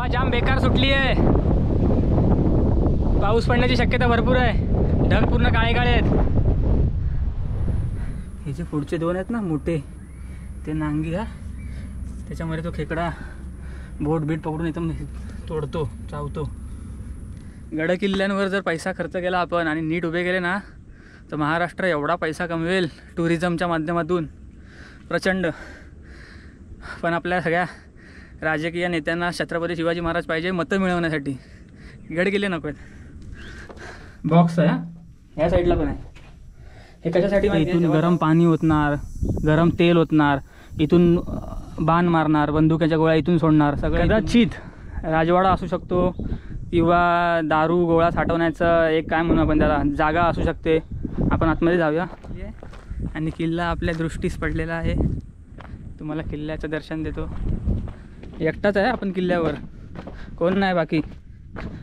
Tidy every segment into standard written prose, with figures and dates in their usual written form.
हवा जाम बेकार सुटली आहे, पाऊस पडण्याची शक्यता भरपूर आहे, ढग पूर्ण काळे काळे आहेत। हे जे पुढचे दोन आहेत ना मोठे ते नांगी हा, त्याच्यामध्ये तो खेकडा बोट बीट पकडून एकदम तोडतो चावतो। गड किल्ल्यांवर जर पैसा खर्च केला आपण आणि नीट उभे केले ना तर महाराष्ट्र एवढा पैसा कमवेल टुरिझमच्या माध्यमातून प्रचंड। पण आपल्या सगळ्या राजकीय नेत्यांना छत्रपती शिवाजी महाराज पाहिजे मतं मिळवण्यासाठी, गड किल्ले नको आहेत। बॉक्स आहे ह्या साईडला पण आहे, हे कशासाठी माहिती आहे? इथून गरम पाणी ओतणार, गरम तेल ओतणार, इथून बाण मारणार, बंदुकाच्या गोळ्या इथून सोडणार सगळं। कदाचित राजवाडा असू शकतो किंवा दारू गोळा साठवण्याचं एक काय म्हणू आपण त्याला जागा असू शकते। आपण आतमध्ये जाऊया आणि किल्ला आपल्या दृष्टीस पडलेला आहे, तुम्हाला किल्ल्याचं दर्शन देतो। एकटाच आहे आपण किल्ल्यावर, कोण नाही बाकी।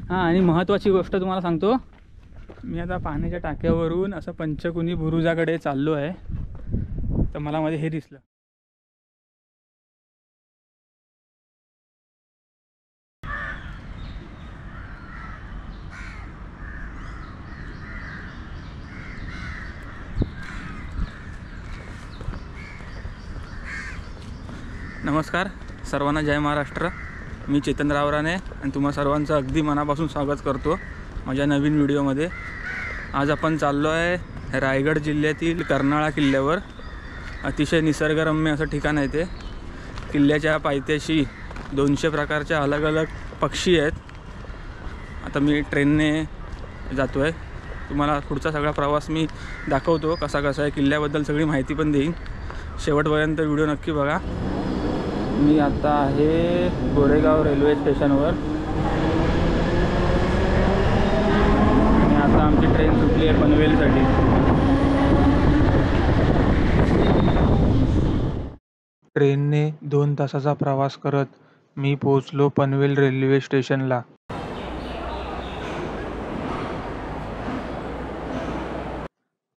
हां, आणि महत्त्वाची गोष्ट तुम्हाला सांगतो, मी आता पाण्याच्या टाक्यावरून असं पंचकुनी बुरुजाकडे चाललो आहे, तर मला मध्ये हे दिसलं। नमस्कार सर्वांना, जय महाराष्ट्र। मी चेतन रावराणे आणि तुम्हा सर्वांचं अगदी मनापासून स्वागत करतो माझ्या नवीन व्हिडिओमध्ये। आज आपण चाललो आहे रायगड जिल्ह्यातील कर्नाळा किल्ल्यावर। अतिशय निसर्गरम्य असं ठिकाण आहे ते। किल्ल्याच्या पायथ्याशी 200 प्रकारच्या अलग अलग पक्षी आहेत। आता मी ट्रेनने जातो आहे, तुम्हाला पुढचा सगळा प्रवास मी दाखवतो कसा कसा आहे, किल्ल्याबद्दल सगळी माहिती पण देईन। शेवटपर्यंत व्हिडिओ नक्की बघा। मी आता आहे गोरेगाव रेल्वे स्टेशनवर आणि आता आमची ट्रेन सुटली आहे पनवेलसाठी। ट्रेनने 2 तासाचा प्रवास करत मी पोहोचलो पनवेल रेल्वे स्टेशनला।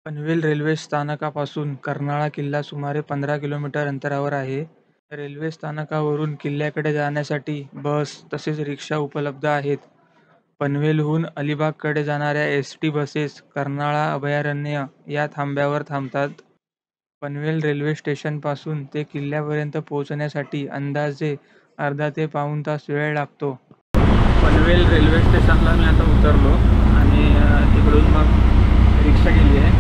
पनवेल रेल्वे स्थानकापासून कर्नाळा किल्ला सुमारे 15 किलोमीटर अंतरावर आहे। रेल्वे स्थानकावरून किल्ल्याकडे जाण्यासाठी बस तसेच रिक्षा उपलब्ध आहेत। पनवेलहून अलिबागकडे जाणाऱ्या एसटी बसेस कर्नाळा अभयारण्य या थांब्यावर थांबतात। पनवेल रेल्वे स्टेशनपासून ते किल्ल्यापर्यंत पोहोचण्यासाठी अंदाजे अर्धा ते पाऊण तास वेळ लागतो। पनवेल रेल्वे स्टेशनला मी आता उतरलो आणि तिकडून मग रिक्षा केली आहे।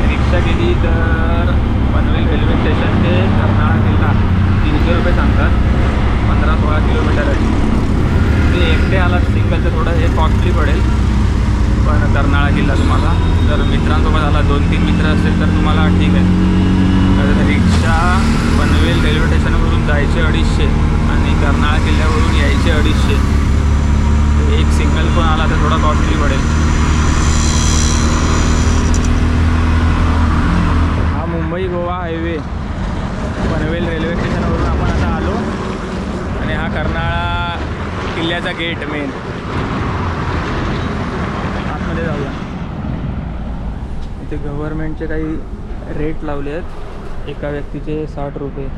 रिक्षा केली तर पनवेल रेल्वे स्टेशन ते कर्नाळा किल्ला 300 रुपये सांगतात, 15-16 किलोमीटर आहे। ते एकटे आलात सिंगल तर थोडं हे कॉस्टली पडेल, पण कर्नाळा किल्ला तुम्हाला जर मित्रांसोबत आला 2-3 मित्र असतील तर तुम्हाला ठीक आहे। तर रिक्षा पनवेल रेल्वे स्टेशनवरून जायचे 250 आणि कर्नाळा किल्ल्यावरून यायचे 250। एक सिंगल पण आला तर थोडा कॉस्टली पडेल। हा मुंबई गोवा हायवे पनवेल रेल्वे स्टेशनवरून आपण आता आलो आणि हा कर्नाळा किल्ल्याचा गेट मेन। आतमध्ये जाऊया। इथे गव्हर्नमेंटचे काही रेट लावले आहेत, एका व्यक्तीचे 60 रुपये,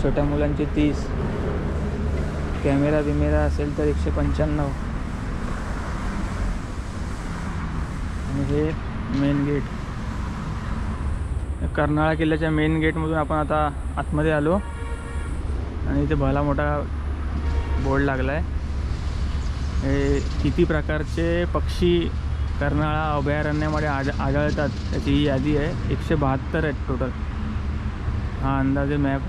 छोट्या मुलांचे 30, कॅमेरा बिमेरा असेल तर 195। आणि हे मेन गेट, कर्नाळा किल्ल्याच्या मेन गेटमधून आपण आता आतमध्ये आलो आणि इथे भला मोठा बोर्ड लागला आहे। हे किती प्रकारचे पक्षी कर्नाळा अभयारण्यामध्ये आढळतात त्याची ही यादी आहे। 172 आहेत टोटल। हा अंदाजे मॅप।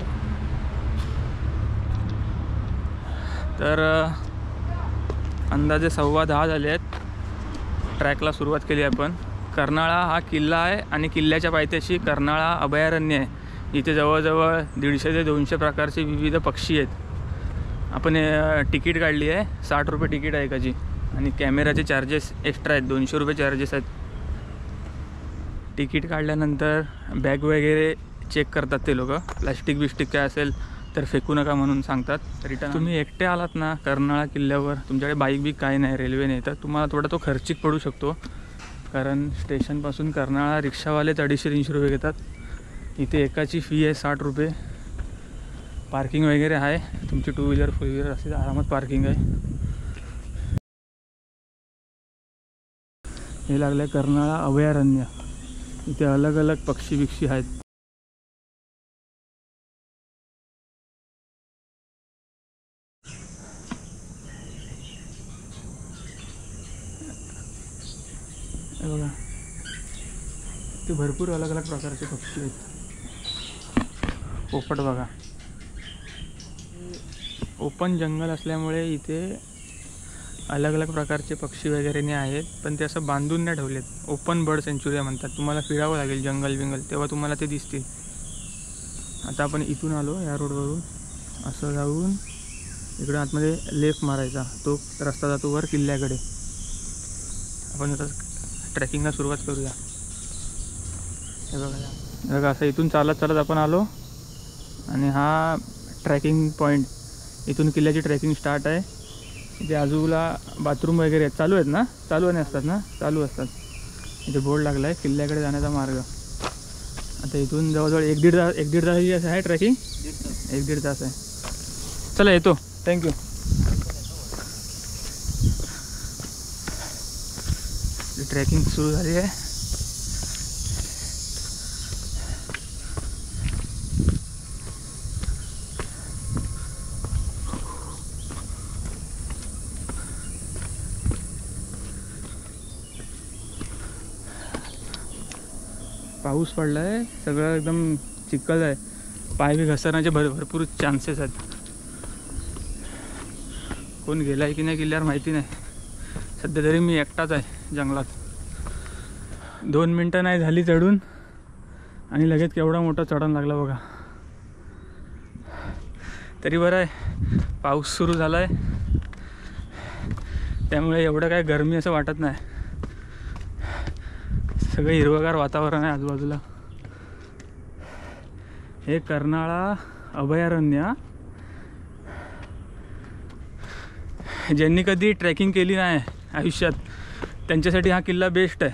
तर अंदाजे 10:15 झाले आहेत। ट्रॅकला सुरुवात केली आपण। कर्नाळा हा किल्ला आहे आणि किल्ल्याच्या पायथ्याशी कर्नाळा अभयारण्य आहे। इथे जवळजवळ 150 ते 200 प्रकारचे विविध पक्षी आहेत। आपण तिकीट काढली आहे, 60 रुपये तिकीट आहे एकाची, आणि कॅमेराचे चार्जेस एक्स्ट्रा आहेत, 200 रुपये चार्जेस आहेत। तिकीट काढल्यानंतर बॅग वगैरे चेक करतात ते लोक, प्लॅस्टिक बिस्टिक काय असेल तर फेकू नका म्हणून सांगतात। रिटर्न तुम्ही एकटे आलात ना कर्नाळा किल्ल्यावर, तुमच्याकडे बाईक बिक काय नाही, रेल्वेने, तर तुम्हाला थोडा तो खर्चिक पडू शकतो। कारण स्टेशनपासून कर्नाळा रिक्षावालेच 250-300 रुपये घेतात। इथे एकाची फी आहे 60 रुपये। पार्किंग वगैरे आहे, तुमची 2 व्हीलर 4 व्हीलर असेल आरामात पार्किंग आहे। हे लागलं कर्नाळा अभयारण्य. इथे अलग अलग पक्षी बिक्षी आहेत. हे बघा इथे भरपूर अलग अलग प्रकारचे पक्षी आहेत. पोपट बघा. ओपन जंगल असल्यामुळे इथे अलग अलग प्रकारचे पक्षी वगैरे नाही आहेत, पण ते असं बांधून नाही ठेवलेत. ओपन बर्ड सेंच्युरी म्हणतात. तुम्हाला फिरावं लागेल जंगल बिंगल, तेव्हा तुम्हाला ते दिसतील. आता आपण इथून आलो या रोडवरून, असं जाऊन इकडे आतमध्ये लेफ्ट मारायचा. तो रस्ता जातो वर किल्ल्याकडे. आपण आता ट्रेकिंगला सुरुवात करूया. हे बघा असं इथून चालत चालत आपण आलो आणि हा ट्रेकिंग पॉईंट. इथून किल्ल्याची ट्रेकिंग स्टार्ट आहे. इथे आजूबाजूला बाथरूम वगैरे आहेत. चालू आहेत ना? चालू नाही असतात ना? चालू असतात. इथे बोर्ड लागला आहे किल्ल्याकडे जाण्याचा मार्ग. आता इथून जवळजवळ एक दीड तासाची आहे ट्रेकिंग. 1-1.5 तास आहे. चला येतो. थँक्यू. ट्रेकिंग सुरू झाली आहे. पाऊस पडला आहे. सगळं एकदम चिखल आहे. पाय बी घसरण्याचे भरपूर चान्सेस आहेत. कोण गेला आहे की नाही किल्ल्यावर माहिती नाही. सध्या तरी मी एकटाच आहे जंगलात. 2 मिनटं नाही झाली चढून आणि लगेच केवढा मोठा चढण लागला बघा. तरी बरं आहे पाऊस सुरू झाला आहे, त्यामुळे एवढं काय गरमी असं वाटत नाही. सगळं हिरवगार वातावरण आहे आजूबाजूला. हे कर्नाळा अभयारण्य. ज्यांनी कधी ट्रेकिंग केली नाही आयुष्यात त्यांच्यासाठी हा किल्ला बेस्ट आहे.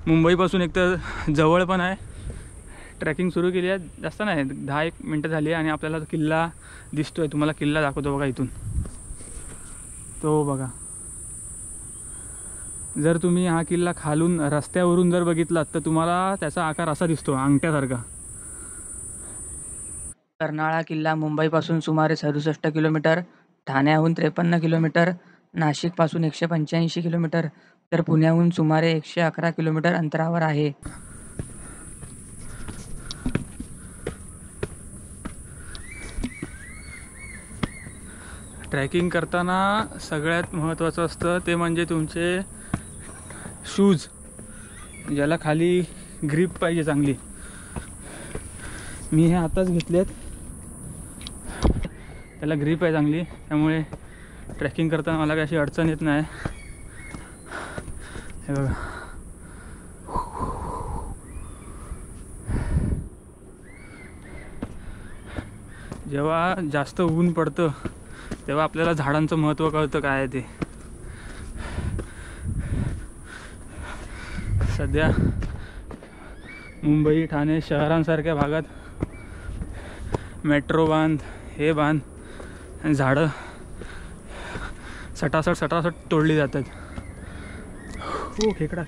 मुंबईपासून एक तर जवळ पण आहे. ट्रेकिंग सुरू केली आहे, जास्त नाही 10-1 मिनटं झाली आहे आणि आपल्याला किल्ला दिसतो आहे. तुम्हाला किल्ला दाखवतो बघा इथून. तो बघा. जर तुम्ही हा किल्ला खालून रस्त्यावरून जर बघितलात तर तुम्हाला त्याचा आकार असा दिसतो, अंगठ्यासारखा. कर्नाळा किल्ला मुंबईपासून सुमारे 67 किलोमीटर, ठाण्याहून 53 किलोमीटर, नाशिकपासून 185 किलोमीटर तर पुण्याहून सुमारे 111 किलोमीटर अंतरावर आहे. ट्रॅकिंग करताना सगळ्यात महत्त्वाचं असतं ते म्हणजे तुमचे शूज, ज्याला खाली ग्रीप पाहिजे चांगली. मी हे आताच घेतलेत, त्याला ग्रीप आहे चांगली, त्यामुळे ट्रॅकिंग करताना मला काही अशी अडचण येत नाही. हे बघा. जेव्हा जास्त ऊन पडतं तेव्हा आपल्याला झाडांचं महत्त्व कळतं काय आहे ते. सध्या मुंबई ठाणे शहरांसारख्या भागात मेट्रो बांध, हे बांध, आणि झाडं सटासट तोडली जातात. हो खेकडा.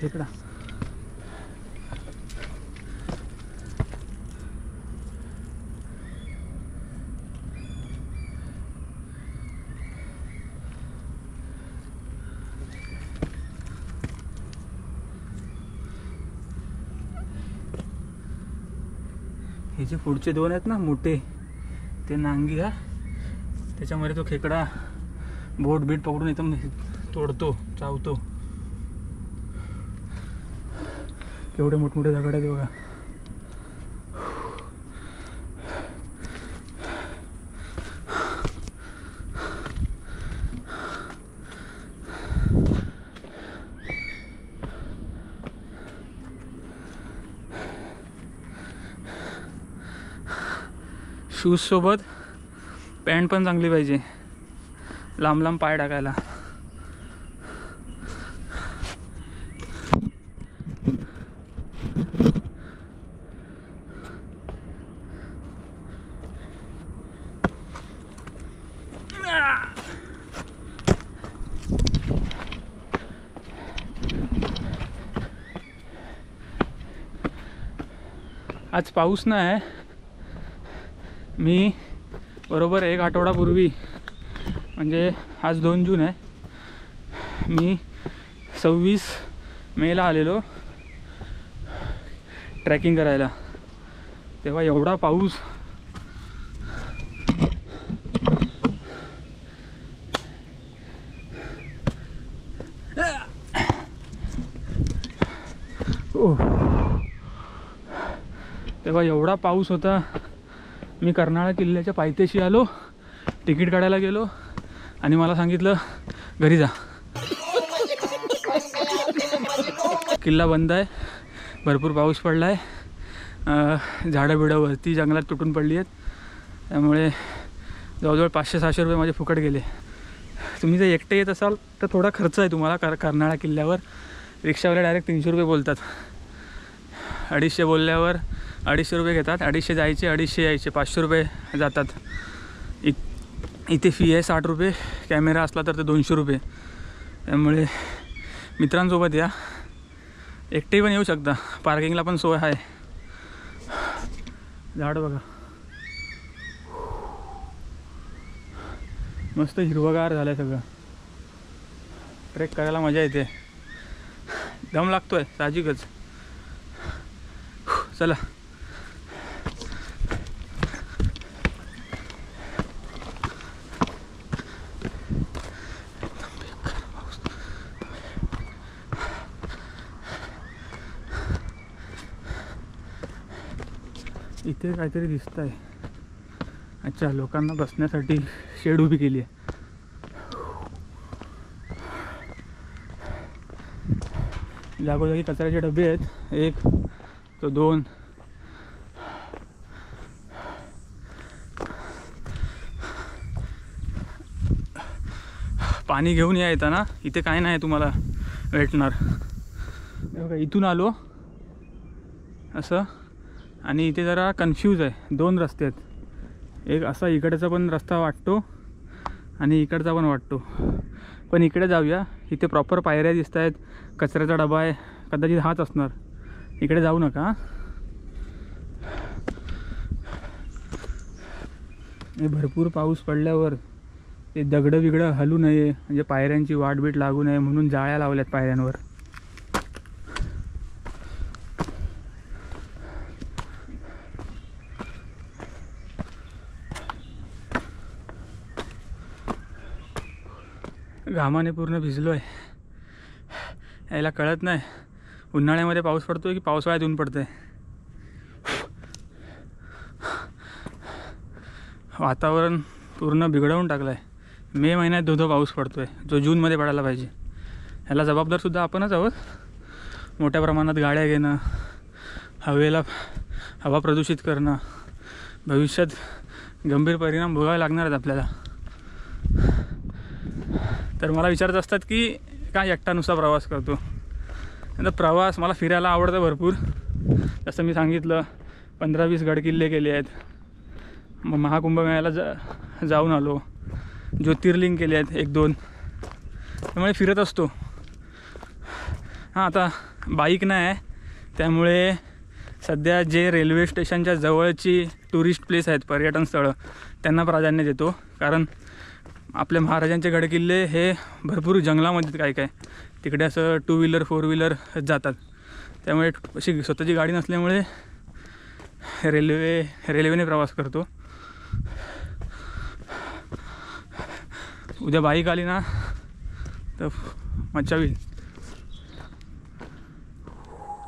हे जे पुढचे 2 आहेत ना मोठे, ते नांगी हा. त्याच्यामध्ये तो खेकडा बोट बीट पकडून एकदम तोडतो, चावतो. केवढे मोठमोठे दगड आहेत बघा. शूज सोबत पॅन्ट पण चांगली पाहिजे, लांब लांब पाय टाकायला. आज पाऊस नाही आहे. मी बरोबर 1 आठवडापूर्वी म्हणजे आज 2 जून आहे, मी 26 मेला आलेलो ट्रॅकिंग करायला. तेव्हा एवढा पाऊस. तेव्हा एवढा पाऊस होता. मी कर्नाळा किल्ल्याच्या पायथ्याशी आलो, तिकीट काढायला गेलो आणि मला सांगितलं घरी जा. किल्ला बंद आहे, भरपूर पाऊस पडला आहे, झाडं बिडं वरती जंगलात तुटून पडली आहेत. त्यामुळे जवळजवळ 500-600 रुपये माझे फुकट गेले. तुम्ही जर एकटे येत असाल तर थोडा खर्च आहे तुम्हाला. कर्नाळा किल्ल्यावर रिक्षावाले डायरेक्ट 300 रुपये बोलतात. 250 बोलल्यावर 250 रुपये घेतात. 250 जायचे, 250 यायचे, 500 रुपये जातात. इथे फी आहे 60 रुपये. कॅमेरा असला तर ते 200 रुपये. त्यामुळे मित्रांसोबत या, एकटे पण येऊ शकता. पार्किंगला पण सोय आहे. झाड बघा, मस्त हिरवगार झालं आहे सगळं. ट्रेक करायला मजा येते. दम लागतोय साहजिकच. चला. इथे काहीतरी दिसत आहे. अच्छा, लोकांना बसण्यासाठी शेड उभी केली आहे. जागोजागी कचऱ्याचे डबे आहेत. 1 तो 2. पाणी घेऊन या येताना. इथे काय नाही तुम्हाला भेटणार. बघा, इथून आलो असं आणि इथे जरा कन्फ्यूज आहे. 2 रस्ते आहेत. एक असा इकडचा पण रस्ता वाटतो आणि इकडचा पण वाटतो. पण इकडे जाऊया. इथे प्रॉपर पायऱ्या दिसत आहेत. कचऱ्याचा डबा आहे, कदाचित हाच असणार. इकडे जाऊ नका. भरपूर पाऊस पडल्यावर ते दगडं बिगडं हलू नये, म्हणजे पायऱ्यांची वाटबीट लागू नये म्हणून जाळ्या लावल्यात पायऱ्यांवर. घामाने पूर्ण भिजलो आहे. यायला कळत नाही उन्हाळ्यामध्ये पाऊस पडतोय की पावसाळ्यात ऊन पडतंय. वातावरण पूर्ण बिघडवून टाकलं आहे. मे महिन्यात धो पाऊस पडतोय, जो जूनमध्ये पडायला पाहिजे. ह्याला जबाबदारसुद्धा आपणच आहोत. मोठ्या प्रमाणात गाड्या घेणं, हवा प्रदूषित करणं, भविष्यात गंभीर परिणाम भोगावे लागणार आहेत आपल्याला. तर मला विचारत असतात की काय एकटा नुसता प्रवास करतो. आता प्रवास मला फिरायला आवडतं भरपूर. जसं मी सांगितलं 15-20 गडकिल्ले केले आहेत. मग महाकुंभमेळ्याला जाऊन आलो. ज्योतिर्लिंग केले आहेत 1-2. त्यामुळे फिरत असतो. हां, आता बाईक नाही आहे त्यामुळे सध्या जे रेल्वे स्टेशनच्या जवळची टुरिस्ट प्लेस आहेत, पर्यटन स्थळं, त्यांना प्राधान्य देतो. कारण आपल्या महाराजांचे गडकिल्ले हे भरपूर जंगलामध्ये काय काय तिकडे असं 2 व्हीलर 4 व्हीलर जातात. त्यामुळे अशी स्वतःची गाडी नसल्यामुळे रेल्वेने प्रवास करतो. उद्या बाईक आली ना तर मजा होईल.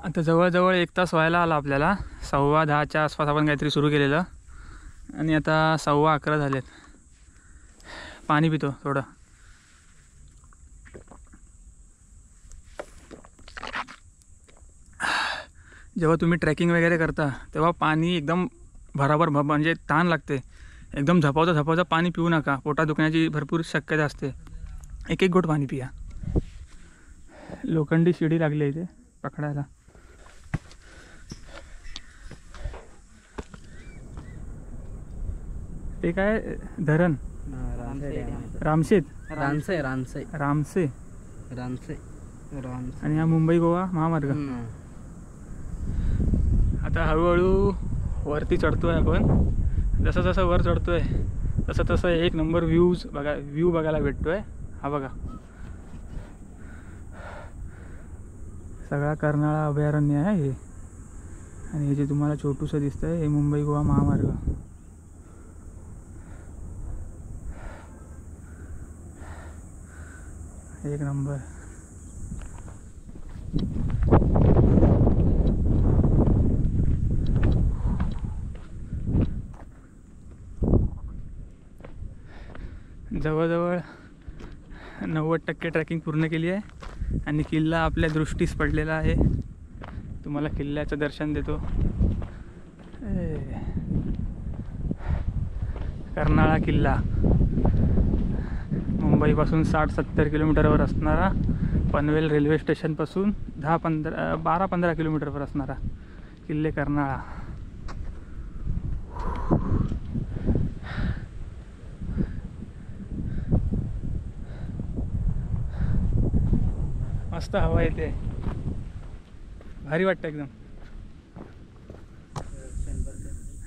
आता जवळजवळ 1 तास व्हायला आला आपल्याला. 10:15च्या आसपास आपण काहीतरी सुरू केलेलं आणि आता 11:15 झालेत. पाणी पितो थोडं. जेव्हा तुम्ही ट्रेकिंग वगैरे करता तेव्हा पाणी एकदम भराभर म्हणजे ताण लागते. एकदम झपावता पाणी पिऊ नका. पोटात दुखण्याची भरपूर शक्यता असते. 1-1 घोट पाणी पिया. लोखंडी शिडी लागली आहे इथे पकडायला. ते काय धरण? रामशेत. रामसे. आणि हा मुंबई गोवा महामार्ग. आता हळूहळू वरती चढतोय आपण. जसं जसं वर चढतोय तसं तसं एक नंबर व्ह्यू बघायला भेटतोय. हा बघा, सगळा कर्नाळा अभयारण्य आहे हे. आणि हे जे तुम्हाला छोटूसं दिसतंय हे मुंबई गोवा महामार्ग. एक नंबर. जवळजवळ 90% ट्रॅकिंग पूर्ण केली आहे आणि किल्ला आपल्या दृष्टीस पडलेला आहे. तुम्हाला किल्ल्याचं दर्शन देतो. कर्नाळा किल्ला मुंबईपासून 60-70 किलोमीटरवर असणारा, पनवेल रेल्वे स्टेशनपासून 12-15 किलोमीटरवर असणारा किल्ले कर्नाळा. मस्त हवा येते, भारी वाटतं एकदम.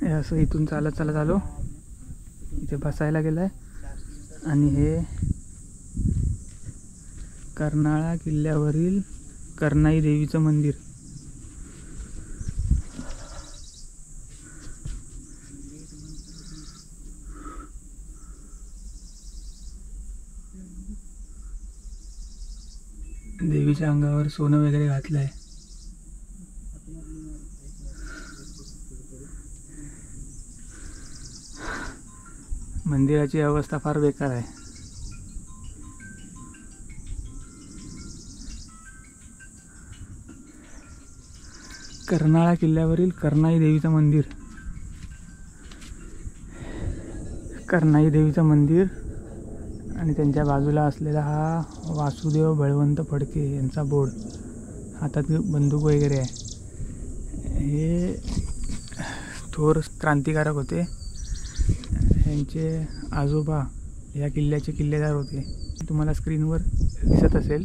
हे असं इथून चालत आलो. इथे बसायला गेलाय आणि हे कर्नाळा किल्ल्यावरील कर्नाई देवीचं मंदिर. देवीच्या अंगावर सोनं वगैरे घातलंय. मंदिराची अवस्था फार बेकार आहे. कर्नाळा किल्ल्यावरील कर्नाई देवीचं मंदिर. कर्नाई देवीचं मंदिर आणि त्यांच्या बाजूला असलेला हा वासुदेव बळवंत फडके यांचा बोर्ड. हातात बंदूक वगैरे आहे. हे थोर क्रांतिकारक होते. यांचे आजोबा या किल्ल्याचे किल्लेदार होते. तुम्हाला स्क्रीनवर दिसत असेल.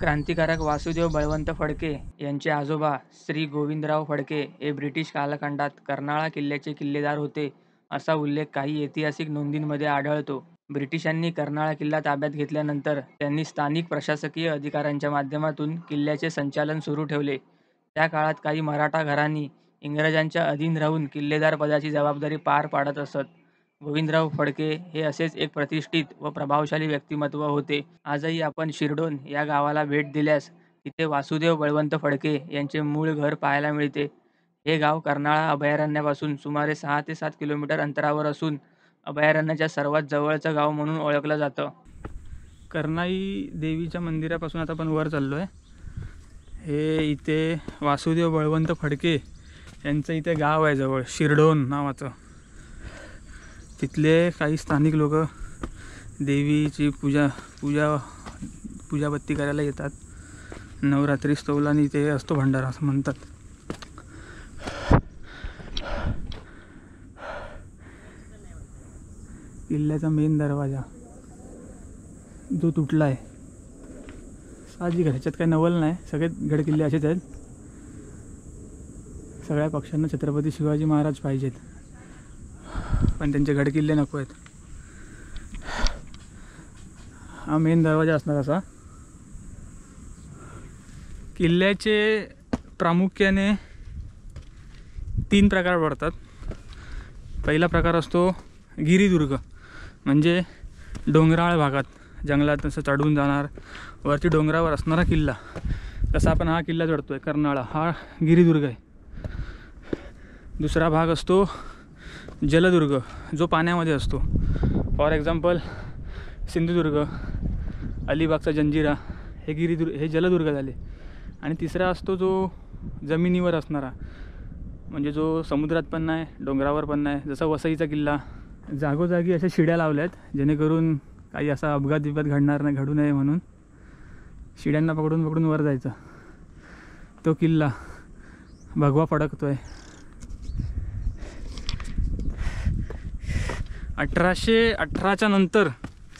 क्रांतिकारक वासुदेव बळवंत फडके यांचे आजोबा श्री गोविंदराव फडके हे ब्रिटिश कालखंडात कर्नाळा किल्ल्याचे किल्लेदार होते, असा उल्लेख काही ऐतिहासिक नोंदींमध्ये आढळतो. ब्रिटिशांनी कर्नाळा किल्ला ताब्यात घेतल्यानंतर त्यांनी स्थानिक प्रशासकीय अधिकाऱ्यांच्या माध्यमातून किल्ल्याचे संचालन सुरू ठेवले. त्या काळात काही मराठा घराणी इंग्रजांच्या अधीन राहून किल्लेदार पदाची जबाबदारी पार पाडत असत. गोविंदराव फडके हे असेच एक प्रतिष्ठित व प्रभावशाली व्यक्तिमत्व होते. आजही आपण शिरडोन या गावाला भेट दिल्यास तिथे वासुदेव बळवंत फडके यांचे मूळ घर पाहायला मिळते. हे गाव कर्नाळा अभयारण्यापासून सुमारे 6 ते 7 किलोमीटर अंतरावर असून अभयारण्याच्या सर्वात जवळचं गाव म्हणून ओळखलं जातं. कर्नाई देवीच्या मंदिरापासून आता आपण वर चाललो आहे. हे इथे वासुदेव बळवंत फडके यांचं इथे गाव आहे जवळ, शिरडोन नावाचं. तिथले काही स्थानिक लोक देवीची पूजाबत्ती करायला येतात. नवरात्री स्तवलानी इथे असतो भंडारा असं म्हणतात. किल्ल्याचा मेन दरवाजा जो तुटला आहे. साहजिक आहे, ह्याच्यात काही नवल नाही. सगळे गड किल्ले असेच आहेत. सगळ्या पक्षांना छत्रपती शिवाजी महाराज पाहिजेत, पण त्यांचे गड किल्ले नको आहेत. हा मेन दरवाजा असणार असा. किल्ल्याचे प्रामुख्याने 3 प्रकार पडतात. पहिला प्रकार असतो गिरिदुर्ग, म्हणजे डोंगराळ भागात जंगलात असं चढून जाणार, वरती डोंगरावर असणारा किल्ला. तसा आपण हा किल्ला चढतोय कर्नाळा, हा गिरिदुर्ग आहे. दुसरा भाग असतो जलदुर्ग, जो पाण्यामध्ये असतो. फॉर एक्झाम्पल सिंधुदुर्ग, अलिबागचा जंजिरा, हे जलदुर्ग झाले. आणि तिसरा असतो जो जमिनीवर असणारा, म्हणजे जो समुद्रात पण नाही, डोंगरावर पण नाही. जसा वसईचा किल्ला. जागोजागी अशा शिड्या लावल्यात जेणेकरून काही असा अपघात घडू नये म्हणून. शिड्यांना पकडून पकडून वर जायचं. तो किल्ला भगवा फडकतोय. 1818च्या नंतर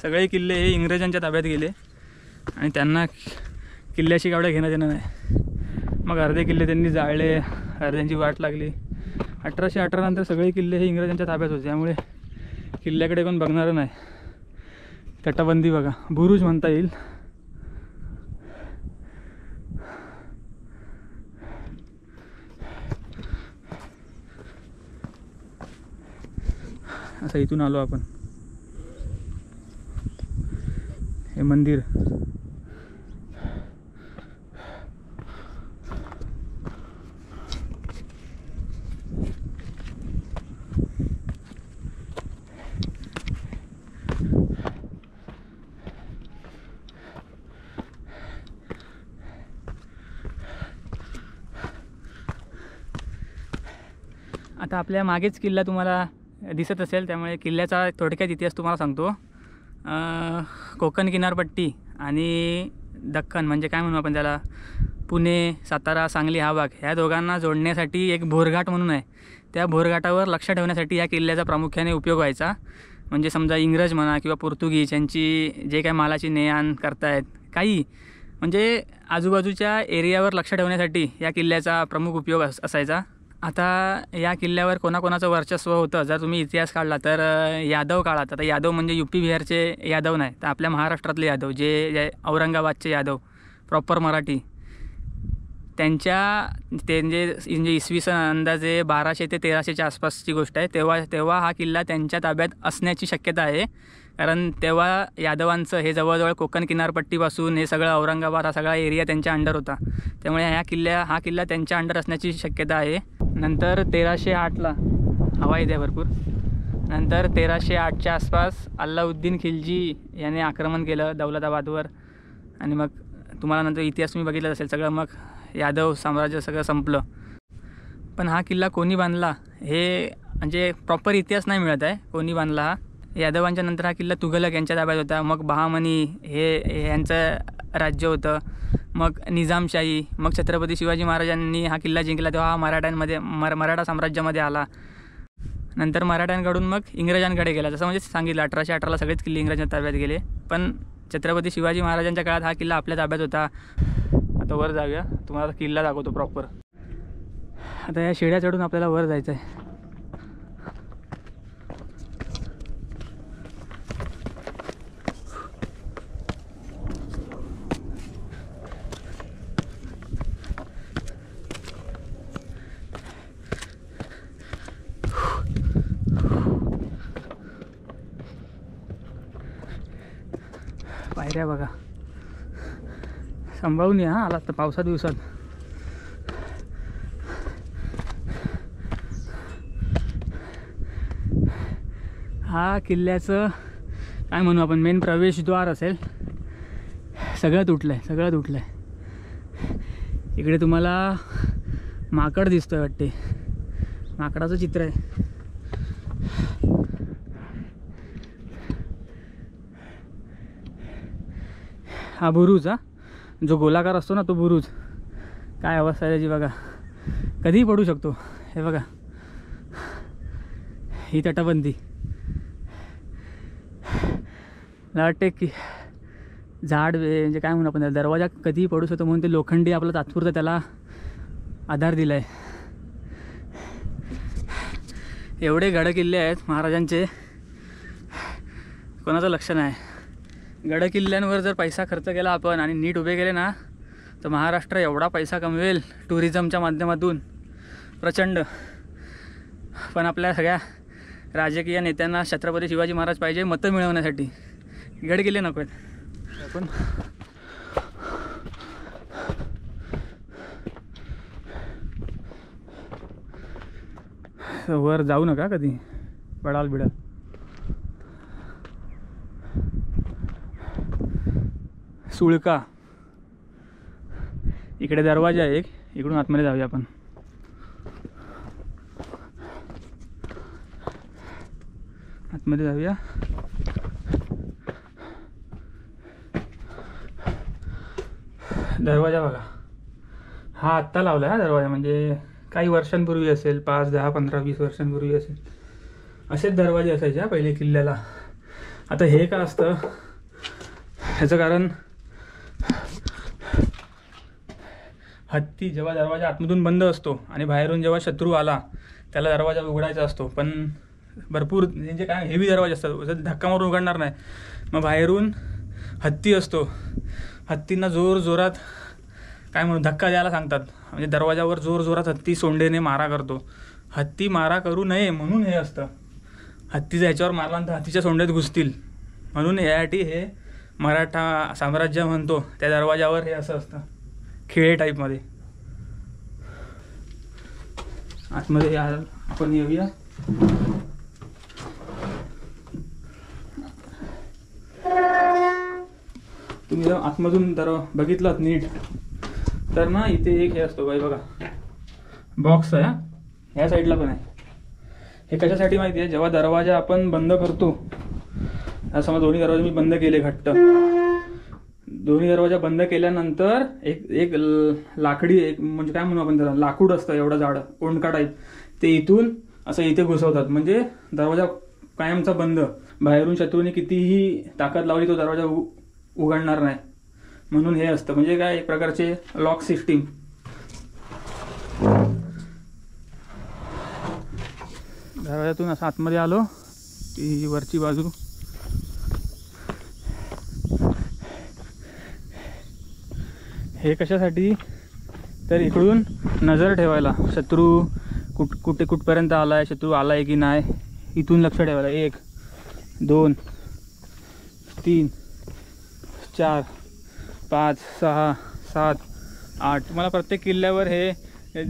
सगळे किल्ले हे इंग्रजांच्या ताब्यात गेले आणि त्यांना किल्ल्याशी कावड्या घेणं देणं नाही. मग अर्धे किल्ले त्यांनी जाळले, अर्ध्यांची वाट लागली. 1818 नंतर सगळे किल्ले हे इंग्रजांच्या ताब्यात होते, त्यामुळे किल्ल्याकडे कोण बघणारं नाही. तटबंदी बघा, बुरुज म्हणता येईल. असं इथून आलो आपण. हे मंदिर आता आपल्या मागेच किल्ला तुम्हाला दिसत असेल, त्यामुळे किल्ल्याचा थोडक्यात इतिहास तुम्हाला सांगतो. कोकण किनारपट्टी आणि दख्खन म्हणजे काय म्हणू आपण त्याला, पुणे, सातारा, सांगली हा भाग, ह्या दोघांना जोडण्यासाठी एक भोरघाट म्हणून आहे. त्या भोरघाटावर लक्ष ठेवण्यासाठी या किल्ल्याचा प्रामुख्याने उपयोग व्हायचा. म्हणजे समजा इंग्रज म्हणा किंवा पोर्तुगीज यांची जे काय मालाची ने-आण करतायत काही, म्हणजे आजूबाजूच्या एरियावर लक्ष ठेवण्यासाठी या किल्ल्याचा प्रमुख उपयोग असायचा. आता या किल्ल्यावर कोणाकोणाचं वर्चस्व होतं जर तुम्ही इतिहास काढला तर यादव काळात, आता यादव म्हणजे UP बिहारचे यादव नाही तर आपल्या महाराष्ट्रातले यादव, जे औरंगाबादचे यादव प्रॉपर मराठी, ते म्हणजे इसवी सन अंदाजे 1200 ते 1300च्या आसपासची गोष्ट आहे. तेव्हा हा किल्ला त्यांच्या ताब्यात असण्याची शक्यता आहे. कारण तेव्हा यादवांचं हे जवळजवळ कोकण किनारपट्टीपासून हे सगळं औरंगाबाद हा सगळा एरिया त्यांच्या अंडर होता. त्यामुळे हा किल्ला त्यांच्या अंडर असण्याची शक्यता आहे. नंतर 1308ला हवा येते भरपूर. नंतर 1308च्या आसपास अल्लाउद्दीन खिलजी याने आक्रमण केलं दौलताबादवर. आणि मग तुम्हाला नंतर इतिहास तुम्ही बघितलं असेल सगळं, मग यादव साम्राज्य सगळं संपलं. पण हा किल्ला कोणी बांधला हे म्हणजे प्रॉपर इतिहास नाही मिळत आहे, कोणी बांधला हा. यादवांच्या नंतर हा किल्ला तुघलक यांच्या ताब्यात होता. मग बहामनी हे यांचं राज्य होतं. मग निजामशाही, मग छत्रपती शिवाजी महाराजांनी हा किल्ला जिंकला तेव्हा हा मराठा साम्राज्यामध्ये आला. नंतर मराठ्यांकडून मग इंग्रजांकडे गेला. जसं म्हणजे सांगितलं 1818ला सगळेच किल्ले इंग्रजांच्या ताब्यात गेले. पण छत्रपती शिवाजी महाराजांच्या काळात हा किल्ला आपल्या ताब्यात होता. आता वर जाऊया, तुम्हाला किल्ला दाखवतो प्रॉपर. आता या शिड्या चढून आपल्याला वर जायचं आहे. पायऱ्या बघा, सांभाळून या आला तर पावसात दिवसात. हा किल्ल्याचं काय म्हणू आपण मेन प्रवेशद्वार असेल. सगळं तुटलं आहे. इकडे तुम्हाला माकड दिसतोय वाटते, माकडाचं चित्र आहे. हा बुरुज, जो गोलाकार असतो ना तो बुरुज, काय अवस्था आहे त्याची बघा, कधीही पडू शकतो. हे बघा ही तटबंदी, मला वाटते की झाड म्हणजे काय म्हणू आपण त्याला, दरवाजा कधीही पडू शकतो म्हणून ते लोखंडी आपला तात्पुरता त्याला आधार दिला आहे. एवढे गडकिल्ले आहेत महाराजांचे, कोणाचं लक्ष नाही. गडकिल्ल्यांवर जर पैसा खर्च केला आपण आणि नीट उभे केले ना तर महाराष्ट्र एवढा पैसा कमवेल टुरिझमच्या माध्यमातून प्रचंड. पण आपल्या सगळ्या राजकीय नेत्यांना छत्रपती शिवाजी महाराज पाहिजे मतं मिळवण्यासाठी, गडकिल्ले नको आहेत. आपण वर जाऊ नका कधी, पडाल बिडाल. सुळका, इकडे दरवाजा आहे एक, इकडून आतमध्ये जाऊया आपण. आतमध्ये जाऊया. दरवाजा बघा, हा आत्ता लावला हा दरवाजा, म्हणजे काही वर्षांपूर्वी असेल, 5, 10, 15, 20 वर्षांपूर्वी असेल. असेच दरवाजे असायचे पहिले किल्ल्याला. आता हे का असतं ह्याचं कारण हत्ती जेव्हा दरवाजा आतमधून बंद असतो आणि बाहेरून जेव्हा शत्रू आला त्याला दरवाजा उघडायचा असतो, पण भरपूर म्हणजे काय हेवी दरवाजे असतात, धक्का मारून उघडणार नाही. मग बाहेरून हत्ती असतो, हत्तींना जोरात काय म्हणून धक्का द्यायला सांगतात, म्हणजे दरवाजावर जोरात हत्ती सोंडेने मारा करतो. हत्ती मारा करू नये म्हणून हे असतं, हत्तीचा ह्याच्यावर मारल्यानंतर हत्तीच्या सोंड्यात घुसतील म्हणून यासाठी हे मराठा साम्राज्य म्हणतो त्या दरवाजावर हे असं असतं खेळे टाईपमध्ये. आतमध्ये आपण येऊया. तुम्ही जर आतमधून तर बघितलात नीट तर ना इथे एक हे असतो बाई बघा, बॉक्स आहे. ह्या साईडला पण आहे. हे कशासाठी माहिती आहे, जेव्हा दरवाजा आपण बंद करतो, समजा दोन्ही दरवाजे मी बंद केले घट्ट, दोन्ही दरवाजा बंद केल्यानंतर एक लाकडी एक म्हणजे काय म्हणू आपण त्याला, लाकूड असतं एवढं जाड कोंडका टाईप, ते इथून असं इथे घुसवतात म्हणजे दरवाजा कायमचा बंद. बाहेरून शत्रूने कितीही ताकद लावली तो दरवाजा उघडणार नाही म्हणून हे असतं, म्हणजे काय एक प्रकारचे लॉक सिस्टीम. दरवाजातून असं आतमध्ये आलो की वरची बाजू हे कशासाठी तर इकडून नजर ठेवायला, शत्रू कुठपर्यंत आला आहे, शत्रू आला आहे की नाही इथून लक्ष ठेवायला. 1 2 3 4 5 6 7 8 तुम्हाला प्रत्येक किल्ल्यावर हे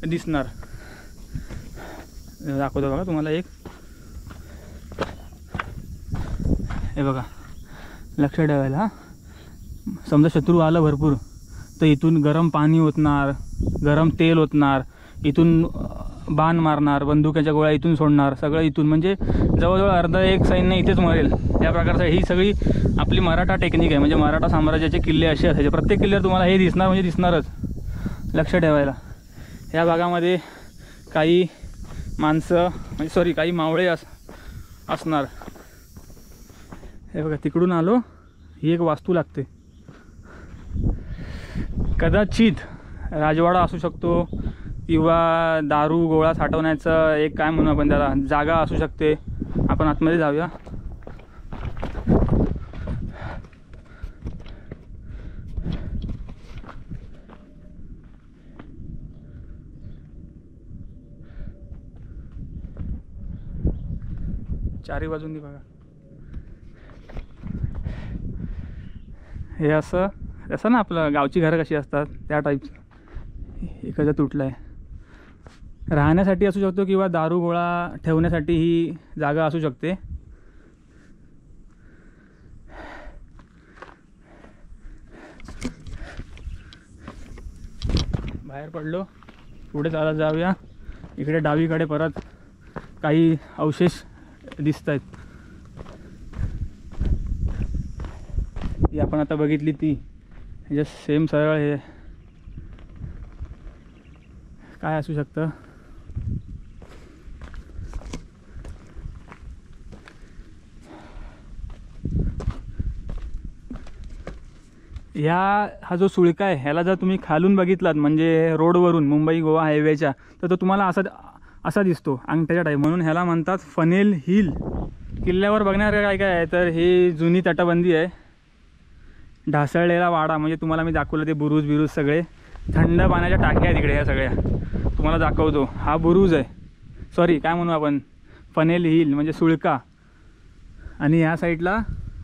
दिसणार. दाखवतो बघा तुम्हाला एक, हे बघा लक्ष ठेवायला. समजा शत्रू आला भरपूर तर इथून गरम पाणी ओतणार, गरम तेल ओतणार, इथून बाण मारणार, बंदुकाच्या गोळ्या इथून सोडणार, सगळं इथून, म्हणजे जवळजवळ अर्धा एक सैन्य इथेच मरेल. या प्रकारचं ही सगळी आपली मराठा टेक्निक आहे. म्हणजे मराठा साम्राज्याचे किल्ले असे असायचे, प्रत्येक किल्ल्यावर तुम्हाला हे दिसणार म्हणजे दिसणारच. लक्ष ठेवायला. ह्या भागामध्ये काही माणसं म्हणजे सॉरी काही मावळे असणार. हे बघा तिकडून आलो, ही एक वास्तू लागते. कदाचित राजवाडा असू शकतो किंवा दारू गोळा साठवण्याचं एक काय म्हणू आपण त्याला जागा असू शकते. आपण आतमध्ये जाऊया. चारी बाजूंनी बघा हे असं ना आपलं गावची घरं कशी असतात त्या टाईपचं एखादं तुटलं आहे. राहण्यासाठी असू शकतो किंवा दारू गोळा ठेवण्यासाठी ही जागा असू शकते. बाहेर पडलो, पुढे चालत जाऊया. इकडे डावीकडे परत काही अवशेष दिसत आहेत. ही आपण आता बघितली ती जस्ट सेम सरळ हे काय असू शकतं. हा जो सुळका आहे ह्याला जर तुम्ही खालून बघितलात म्हणजे रोडवरून मुंबई गोवा हायवेच्या तर तो तुम्हाला असा दिसतो अंगठ्याच्या टाईप, म्हणून ह्याला म्हणतात फनेल हिल. किल्ल्यावर बघण्यासारखं काय काय आहे तर ही जुनी तटबंदी आहे, ढासळलेला वाडा म्हणजे तुम्हाला मी दाखवलं ते बुरुज सगळे, थंड पाण्याच्या टाक्या आहेत इकडे ह्या सगळ्या तुम्हाला दाखवतो. हा बुरुज आहे, सॉरी काय म्हणू आपण फनेल हिल म्हणजे सुळका, आणि ह्या साईडला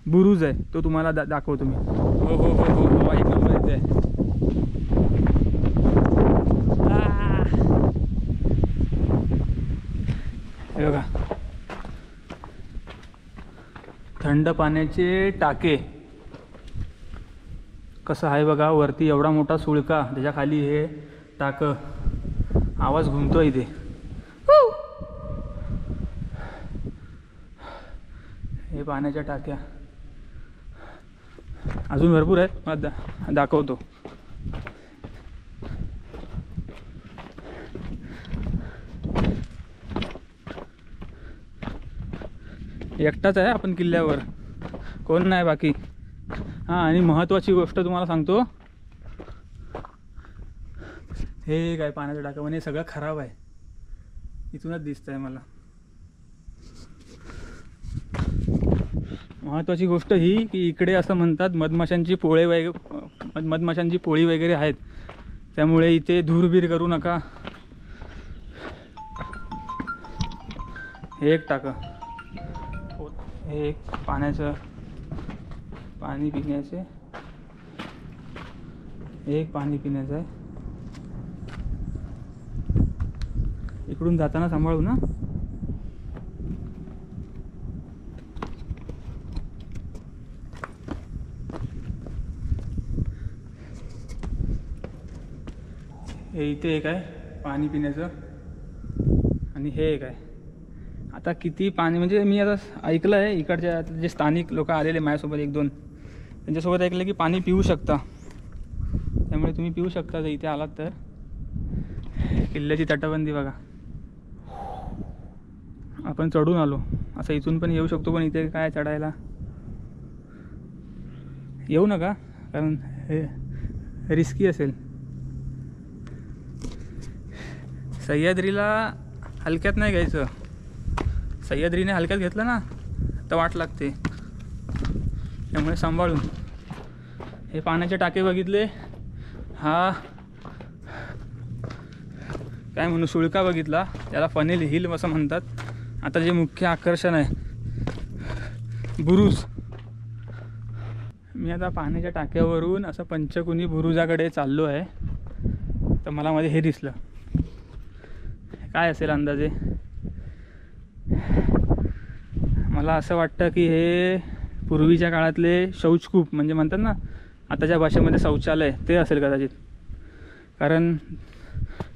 बुरुज आहे तो तुम्हाला दाखवतो मी. हो हो हो हो हो एक नंबर इथे आहे. हे बघा थंड पाण्याचे टाके कसं आहे बघा, वरती एवढा मोठा सुळका त्याच्या खाली हे टाकं, आवाज घुमतो इथे. हे पाण्याच्या टाक्या अजून भरपूर आहेत, मला दाखवतो. एकटाच आहे आपण किल्ल्यावर, कोण नाही बाकी. हां आणि महत्त्वाची गोष्ट तुम्हाला सांगतो, हे काय पाण्याचा टाका म्हणजे सगळं खराब आहे, इथूनच दिसत आहे मला. महत्त्वाची गोष्ट ही की इकडे असं म्हणतात मधमाशांची पोळी वगैरे आहेत, त्यामुळे इथे धूरबीर करू नका. हे एक टाकं, हे एक पाणी पिण्याचे, हे एक पाणी पिण्याचं आहे. इकडून जाताना सांभाळू ना. हे इथे एक आहे पाणी पिण्याचं आणि हे एक आहे. आता किती पाणी म्हणजे मी आता ऐकलं आहे इकडच्या जे स्थानिक लोक आलेले माझ्यासोबत 1-2 त्यांच्यासोबत ऐकलं की पाणी पिऊ शकता, त्यामुळे तुम्ही पिऊ शकता जर इथे आलात तर. किल्ल्याची तटबंदी बघा, आपण चढून आलो. असं इथून पण येऊ शकतो, पण इथे काय चढायला येऊ नका कारण हे रिस्की असेल. सह्याद्रीला हलक्यात नाही घ्यायचं, सह्याद्रीने हलक्यात घेतलं ना तर वाट लागते, त्यामुळे सांभाळून. हे पाण्याचे टाके बघितले, हा काय म्हणू सुळका बघितला, त्याला फनेल हिल असं म्हणतात. आता जे मुख्य आकर्षण आहे बुरुज. मी आता पाण्याच्या टाक्यावरून असं पंचकुनी बुरुजाकडे चाललो आहे, तर मला मध्ये हे दिसलं. काय असेल अंदाजे? मला असं वाटतं की हे पूर्वीच्या काळातले शौचकूप म्हणजे म्हणतात ना आताच्या भाषेमध्ये शौचालय, ते असेल कदाचित. कारण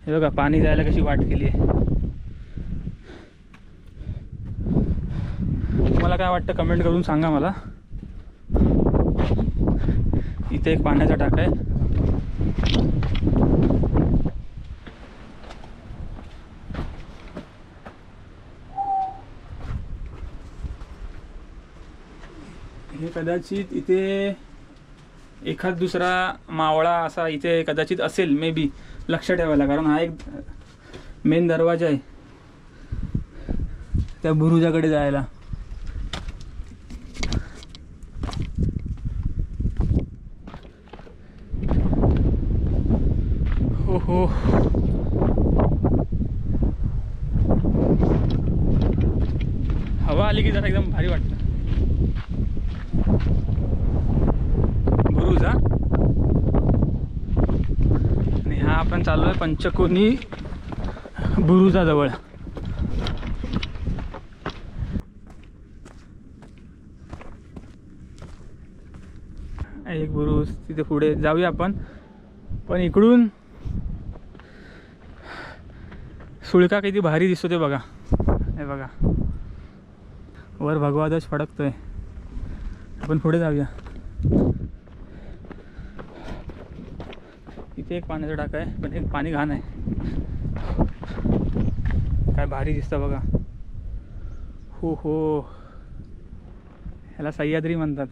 हे बघा पाणी जायला कशी वाट केली आहे. तुम्हाला काय वाटतं कमेंट करून सांगा मला. इथे एक पाण्याचा टाका आहे. हे कदाचित इथे एखाद दुसरा मावळा असा इथे कदाचित असेल, मे बी. लक्ष ठेवायला, कारण हा एक मेन दरवाजा आहे त्या बुरुजाकडे जायला. हो हो, हवा आली की जरा एकदम भारी वाटतं. बुरुज हा, आणि हा आपण चालू आहे पंचकोनी बुरुजाजवळ. एक बुरुज तिथे पुढे जाऊया आपण. पण इकडून सुळका किती भारी दिसतो ते बघा. हे बघा वर भगवा ध्वज फडकतोय. आपण पुढे जाऊया. इथे एक पाण्याचा टाका आहे, पण एक पाणी घाण आहे. काय भारी दिसतं बघा. हो हो, ह्याला सह्याद्री म्हणतात.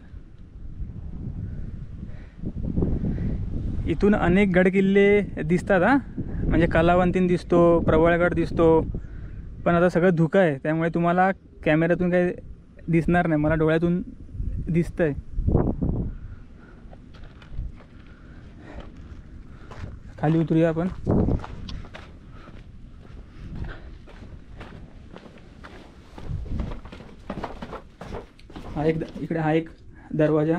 इथून अनेक गडकिल्ले दिसतात हा, म्हणजे कलावंतीन दिसतो, प्रबळगड दिसतो. पण आता सगळं धुकं आहे, त्यामुळे तुम्हाला कॅमेऱ्यातून काही दिसणार नाही. मला डोळ्यातून दिसतंय. खाली उतरूया आपण. इकडे हा एक दरवाजा.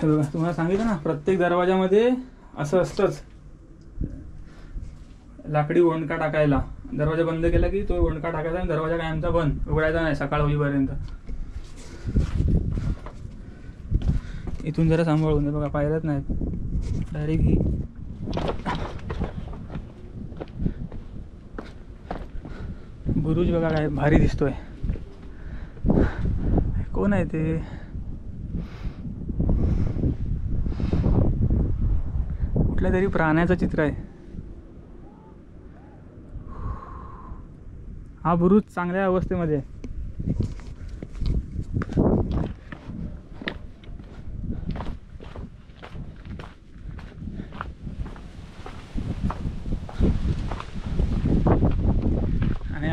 बघा तुम्हाला सांगितलं ना, प्रत्येक दरवाजामध्ये असं असतंच लाकडी ओंडका टाकायला. दरवाजा बंद केला की तो ओंडका टाकायचा आणि दरवाजा कायमचा बंद, उघडायचा नाही सकाळ होईपर्यंत. इथून जरा सांभाळून. बघा पायऱ्याच नाहीत, डायरेक्ट ही. बुरुज बघा काय भारी दिसतोय. कोण आहे ते? कुठल्या तरी प्राण्याचं चित्र आहे. हा बुरुज चांगल्या अवस्थेमध्ये आहे.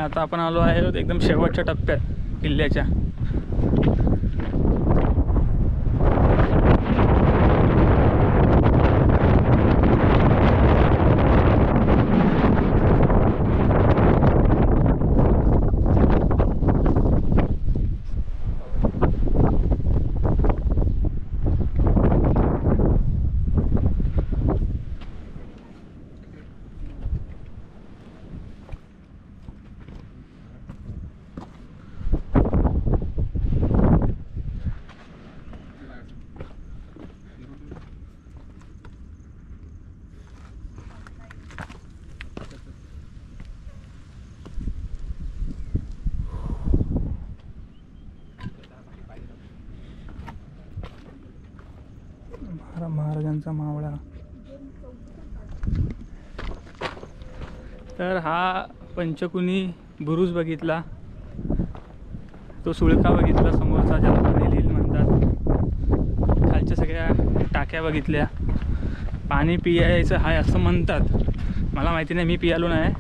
आता आपण आलो आहे एकदम शेवटच्या टप्प्यात किल्ल्याच्या. महाराजांचा मावळा. तर हा पंचकुनी बुरुज बघितला, तो सुळका बघितला समोरचा ज्याला फनेल हिल म्हणतात, खालच्या सगळ्या टाक्या बघितल्या. पाणी पियायचं आहे असं म्हणतात, मला माहिती नाही, मी पियालो नाही.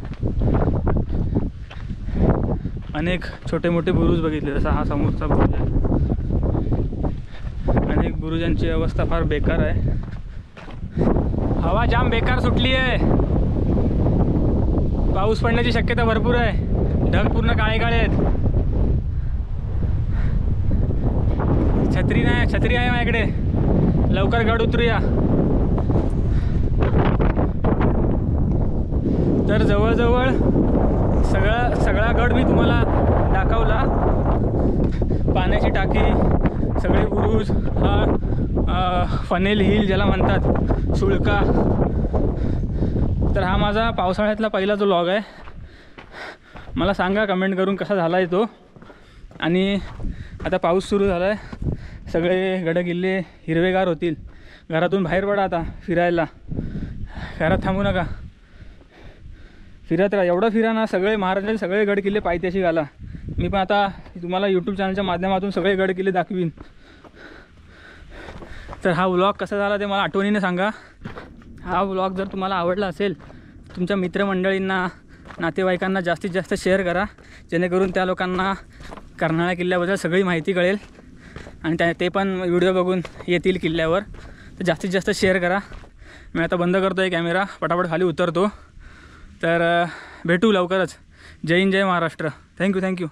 अनेक छोटे मोठे बुरुज बघितले, जसा हा समोरचा बुरुज आहे. अनेक बुरुजांची अवस्था फार बेकार आहे, हवा जाम बेकार सुटली आहे, पाऊस पडण्याची शक्यता भरपूर आहे, ढग पूर्ण काळे काळे आहेत. छत्री नाही, छत्री आहे माझ्याकडे, लवकर गड उतरूया. तर जवळजवळ सगळा गड मी तुम्हाला दाखवला. पाण्याची टाकी, सगळे बुरुज, हा फनेल हिल ज्याला म्हणतात, सुळका. तर हा माझा पावसाळ्यातला पहिला जो व्लॉग आहे. मला सांगा कमेंट करून कसा झाला आहे तो. आणि आता पाऊस सुरू झाला आहे, सगळे गडकिल्ले हिरवेगार होतील. घरातून बाहेर पडा आता फिरायला, घरात थांबू नका, फिरत राहा. एवढं फिरा ना, सगळे महाराजांचे सगळे गडकिल्ले पायथ्याशी घाला. मी पण आता तुम्हाला यूट्यूब चॅनलच्या माध्यमातून सगळे गडकिल्ले दाखवीन. तर हा व्लॉग कसा झाला ते मला आठवणीने सांगा. हा व्लॉग जर तुम्हाला आवडला असेल, तुमच्या मित्रमंडळींना, नातेवाईकांना जास्तीत जास्त शेअर करा, जेणेकरून त्या लोकांना कर्नाळा किल्ल्याबद्दल सगळी माहिती कळेल आणि ते पण व्हिडिओ बघून येतील किल्ल्यावर. तर जास्तीत जास्त शेअर करा. मी आता बंद करतो आहे कॅमेरा, पटापट खाली उतरतो. तर भेटू लवकरच. जय हिंद, जय महाराष्ट्र. थँक्यू.